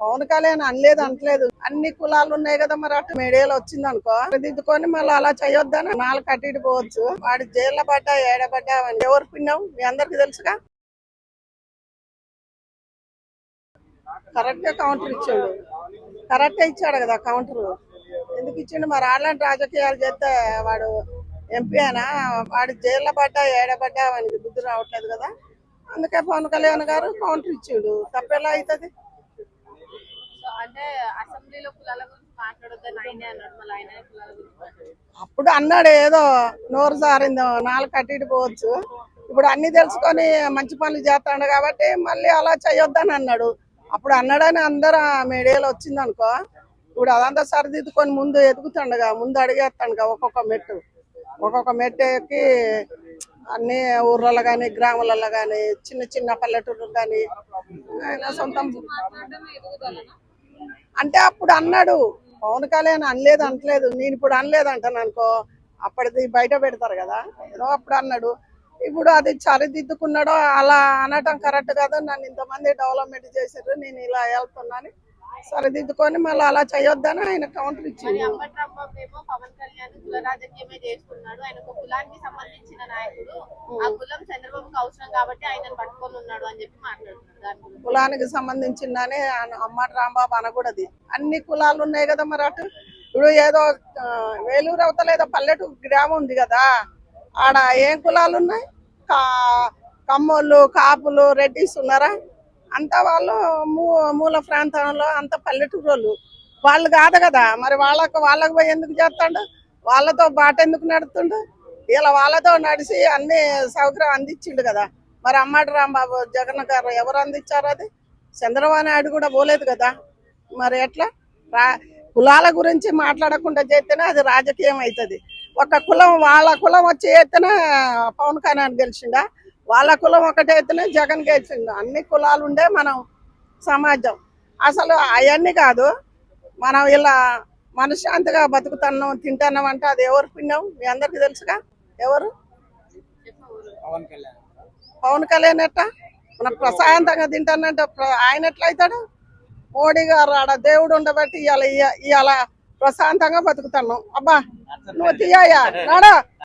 పవన్ కళ్యాణ్ అనలేదు అంటలేదు, అన్ని కులాలు ఉన్నాయి కదా, మరి అటు మీడియాలో వచ్చింది అనుకో దిద్దుకొని మళ్ళీ అలా చేయొద్దని నాలుగు కట్టిటి పోవచ్చు. వాడి జైల్లో పడ్డా ఏడబడ్డా ఎవరు పిన్నావు మీ అందరికి తెలుసుగా. కరెక్ట్ గా కౌంటర్ ఇచ్చాడు, కరెక్ట్ ఇచ్చాడు కదా కౌంటర్. ఎందుకు ఇచ్చిండు మరి? అలాంటి రాజకీయాలు చేస్తే వాడు ఎంపీ అయినా వాడి జైల్లో పడ్డా ఏడబడ్డా వానికి బుద్ధి రావట్లేదు కదా. అందుకే పవన్ కళ్యాణ్ గారు కౌంటర్ ఇచ్చిండు. తప్పెలా అవుతుంది? అంటే అసెంబ్లీలో కులాల గురించి మాట్లాడొద్దని ఆయనే అన్నాడు, మళ్ళీ ఆయన కులాల గురించి అప్పుడు అన్నాడు, ఏదో నోరు సారిందో నాలుగు కట్టిటి పోవచ్చు. ఇప్పుడు అన్ని తెలుసుకొని మంచి పనులు చేస్తాడు కాబట్టి మళ్ళీ అలా చేయొద్దని అన్నాడు. అప్పుడు అన్నాడని అందరూ మీడియాలో వచ్చింది అనుకో, ఇప్పుడు అదంతా సరిదిద్దుకొని ముందు ఎదుగుతుండగా, ముందు అడిగేస్తాడుగా. ఒక్కొక్క మెట్టు ఎక్కి అన్ని ఊర్లలో కానీ గ్రామాలలో కానీ చిన్న చిన్న పల్లెటూర్లు కానీ ఆయన సొంతం అంటే అప్పుడు అన్నాడు. పవన్ కళ్యాణ్ అనలేదు అంటలేదు, నేను ఇప్పుడు అనలేదు అంటాను అనుకో, అప్పటిది బయట పెడతారు కదా. ఏదో అప్పుడు అన్నాడు, ఇప్పుడు అది సరిదిద్దుకున్నాడో అలా అనటం కరెక్ట్ కాదు. నన్ను ఇంతమంది డెవలప్మెంట్ చేశారు, నేను ఇలా వెళ్తున్నాను, సరిదిద్దుకొని మళ్ళీ అలా చేయొద్దని ఆయన కౌంటర్ ఇచ్చింది. పవన్ కళ్యాణ్ కుల రాజకీయమే చేస్తున్నాడు, ఆయన ఒక కులానికి సంబంధించిన నాయకుడు, ఆ కులం చంద్రబాబుకి అవసరం కాబట్టి ఆయన పట్టుకొని ఉన్నాడు అని చెప్పి మాట్లాడుతున్నారు. కులానికి సంబంధించిందని అమ్మటి రాంబాబు అనకూడదు. అన్ని కులాలు ఉన్నాయి కదా మరి అటు. ఇప్పుడు ఏదో వేలూరు అవతల ఏదో పల్లెటూరు గ్రామం ఉంది కదా, ఆడ ఏం కులాలు ఉన్నాయి? కమ్మోళ్ళు, కాపులు, రెడ్డిస్ ఉన్నారా? అంతా వాళ్ళు మూల ప్రాంతంలో అంత పల్లెటూరు వాళ్ళు కాదు కదా. మరి వాళ్ళకు పోయి ఎందుకు చేస్తాడు? వాళ్ళతో బాట ఎందుకు నడుతుండు? ఇలా వాళ్ళతో నడిచి అన్ని సౌకర్యం అందించిండు కదా. మరి అమ్మటి రాంబాబు జగన్ గారు ఎవరు అందించారు? అది చంద్రబాబు నాయుడు కూడా పోలేదు కదా. మరి ఎట్లా? కులాల గురించి మాట్లాడకుండా చేస్తేనే అది రాజకీయం అవుతుంది. ఒక కులం వాళ్ళ కులం వచ్చి చేస్తేనే పవన్ కళ్యాణ్ గెలిచిండా, వాళ్ళ కులం ఒకటైతేనే జగన్ గెలిచిండు. అన్ని కులాలు ఉండే మనం సమాజం. అసలు అవన్నీ కాదు, మనం ఇలా మనశ్శాంతిగా బతుకుతున్నాం తింటున్నాం అంటే అది ఎవరు పిన్నాం మీ అందరికి తెలుసుగా. ఎవరు? పవన్ కళ్యాణ్. ఎట్లా మనం ప్రశాంతంగా తింటానంటే ఆయన ఎట్లా అవుతాడు? మోడీ గారు ఆడ దేవుడు ఉండబట్టి ఇవాళ ప్రశాంతంగా బతుకుతున్నాం. అబ్బా నువ్వు తీయా నాడా